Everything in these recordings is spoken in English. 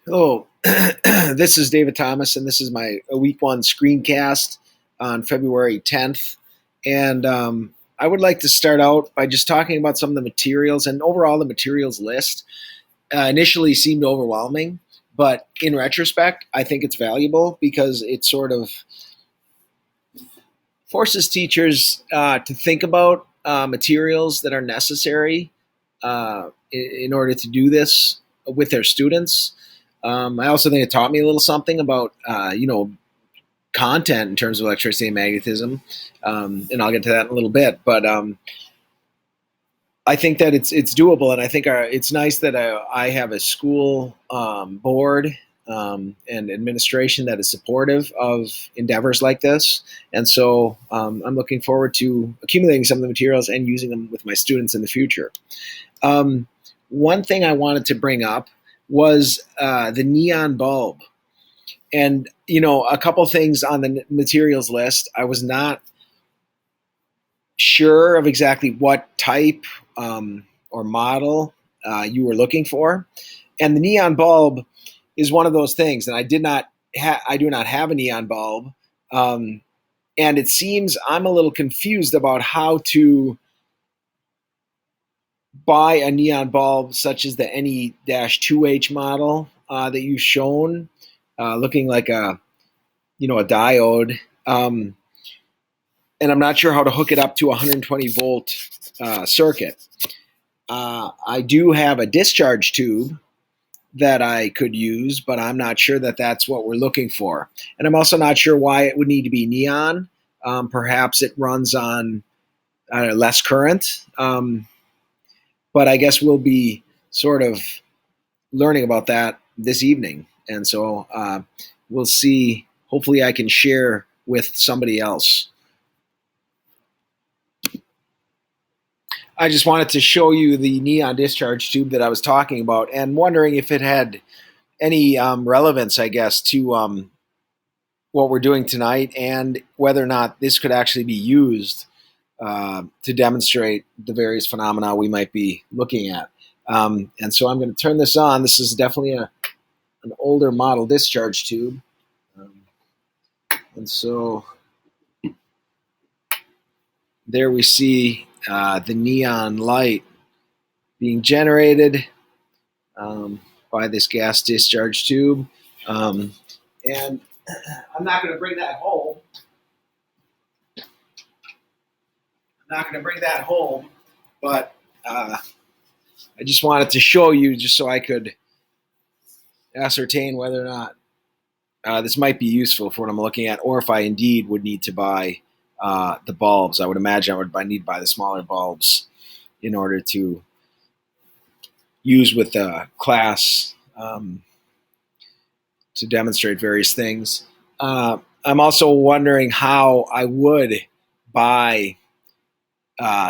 Hello, this is David Thomas, and this is my week one screencast on February 10th. And I would like to start out by just talking about some of the materials and overall the materials list. Initially seemed overwhelming, but in retrospect, I think it's valuable because it sort of forces teachers to think about materials that are necessary in order to do this with their students. I also think it taught me a little something about, content in terms of electricity and magnetism, and I'll get to that in a little bit. But I think that it's doable, and I think it's nice that I have a school board and administration that is supportive of endeavors like this, and so I'm looking forward to accumulating some of the materials and using them with my students in the future. Um, One thing I wanted to bring up was the neon bulb, and a couple things on the materials list. I was not sure of exactly what type or model you were looking for, and the neon bulb is one of those things. And I do not have a neon bulb, um, and it seems I'm a little confused about how to buy a neon bulb such as the NE-2H model that you've shown, looking like a diode. And I'm not sure how to hook it up to a 120 volt circuit. I do have a discharge tube that I could use, but I'm not sure that that's what we're looking for. And I'm also not sure why it would need to be neon. Perhaps it runs on less current, but I guess we'll be sort of learning about that this evening. And so we'll see. Hopefully, I can share with somebody else. I just wanted to show you the neon discharge tube that I was talking about, and wondering if it had any relevance, I guess, to what we're doing tonight, and whether or not this could actually be used to demonstrate the various phenomena we might be looking at. And so I'm going to turn this on. This is definitely an older model discharge tube. And so there we see the neon light being generated by this gas discharge tube. And I'm not going to bring that home. But I just wanted to show you just so I could ascertain whether or not this might be useful for what I'm looking at, or if I indeed would need to buy the bulbs. I would imagine I would need to buy the smaller bulbs in order to use with the class to demonstrate various things. I'm also wondering how I would buy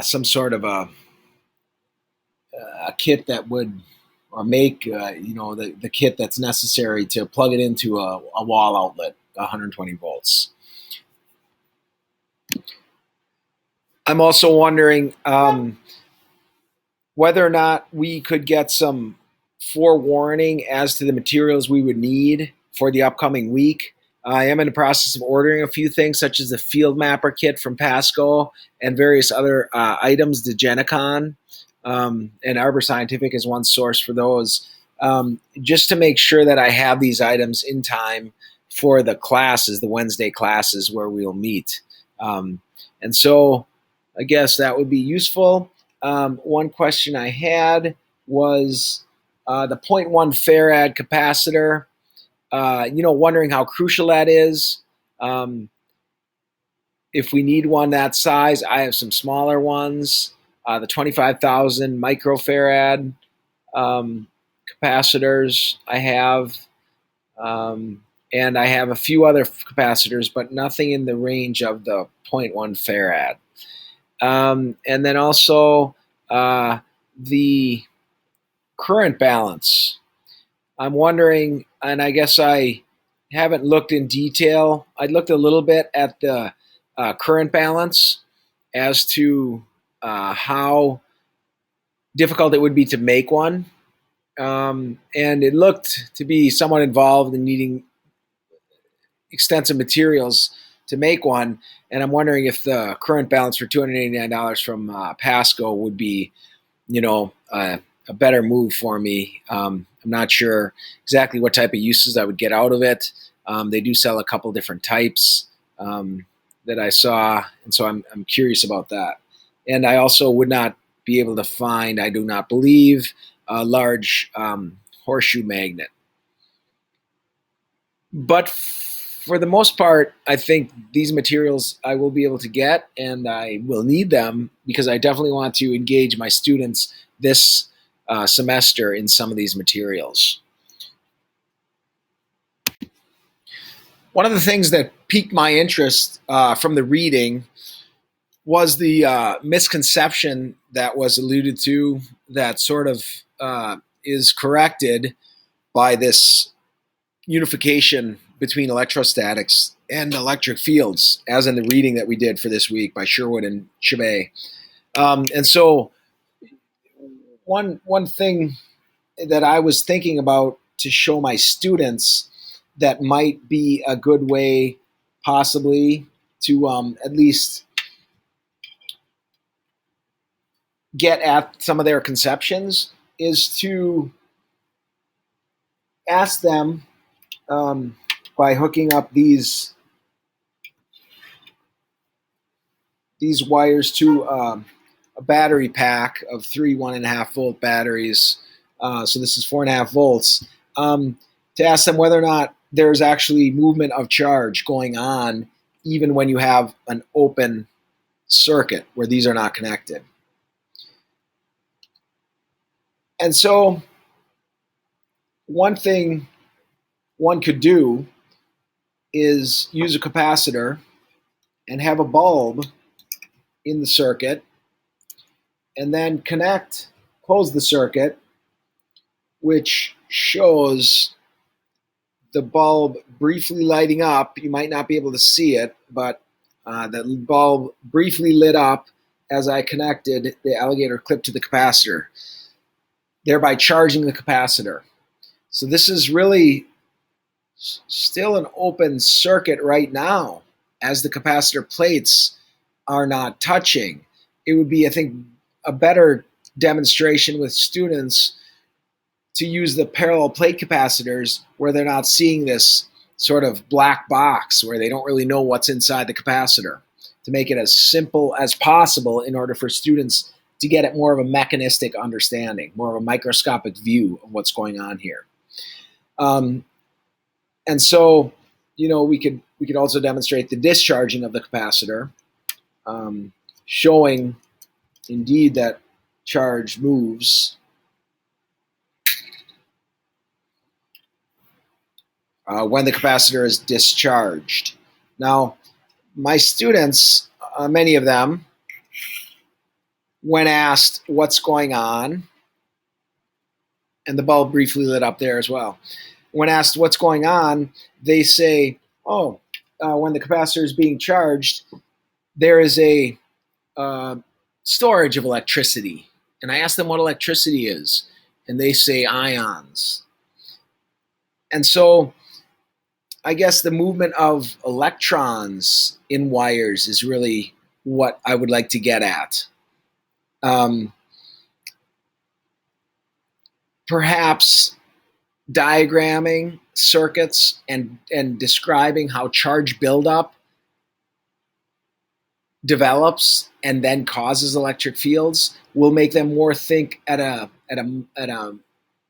some sort of a kit that would, or make the kit that's necessary to plug it into a wall outlet, 120 volts. I'm also wondering whether or not we could get some forewarning as to the materials we would need for the upcoming week. I am in the process of ordering a few things, such as the Field Mapper kit from Pasco and various other items, the Genicon, and Arbor Scientific is one source for those, just to make sure that I have these items in time for the classes, the Wednesday classes where we'll meet. And so I guess that would be useful. One question I had was the zero point 0.1 farad capacitor. Wondering how crucial that is. If we need one that size, I have some smaller ones. The 25,000 microfarad capacitors I have. And I have a few other capacitors, but nothing in the range of the 0.1 farad. And then also the current balance. I'm wondering, and I guess I haven't looked in detail. I looked a little bit at the current balance as to how difficult it would be to make one. and it looked to be somewhat involved in needing extensive materials to make one. And I'm wondering if the current balance for $289 from Pasco would be, a better move for me. I'm not sure exactly what type of uses I would get out of it. They do sell a couple different types that I saw, and so I'm curious about that. And I also would not be able to find, I do not believe, a large horseshoe magnet. But for the most part, I think these materials I will be able to get, and I will need them because I definitely want to engage my students this semester in some of these materials. One of the things that piqued my interest from the reading was the misconception that was alluded to that sort of is corrected by this unification between electrostatics and electric fields, as in the reading that we did for this week by Sherwood and Chabet. And so one thing that I was thinking about to show my students that might be a good way possibly to at least get at some of their conceptions is to ask them by hooking up these wires to a battery pack of three 1.5 volt batteries. So this is 4.5 volts. To ask them whether or not there's actually movement of charge going on, even when you have an open circuit where these are not connected. And so one thing one could do is use a capacitor and have a bulb in the circuit and then close the circuit, which shows the bulb briefly lighting up. You might not be able to see it, but the bulb briefly lit up as I connected the alligator clip to the capacitor, thereby charging the capacitor. So this is really still an open circuit right now, as the capacitor plates are not touching. It would be, I think, a better demonstration with students to use the parallel plate capacitors where they're not seeing this sort of black box where they don't really know what's inside the capacitor, to make it as simple as possible in order for students to get at more of a mechanistic understanding, more of a microscopic view of what's going on here. And so, we could also demonstrate the discharging of the capacitor, showing indeed that charge moves when the capacitor is discharged. Now, my students, many of them, when asked what's going on, and the bulb briefly lit up there as well. When asked what's going on, they say, when the capacitor is being charged, there is a storage of electricity. And I ask them what electricity is, and they say ions. And so I guess the movement of electrons in wires is really what I would like to get at. Perhaps diagramming circuits and describing how charge buildup develops and then causes electric fields will make them more think at a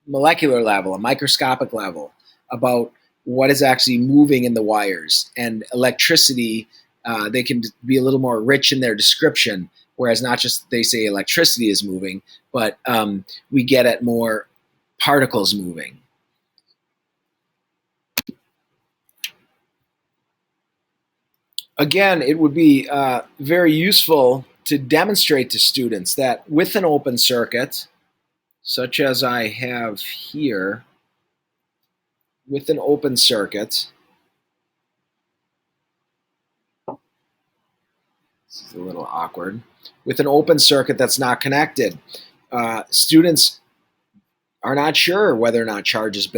molecular level, a microscopic level, about what is actually moving in the wires. And electricity, they can be a little more rich in their description, whereas not just they say electricity is moving, but we get at more particles moving. Again, it would be very useful to demonstrate to students that with an open circuit, such as I have here, with an open circuit, this is a little awkward, with an open circuit that's not connected, students are not sure whether or not charges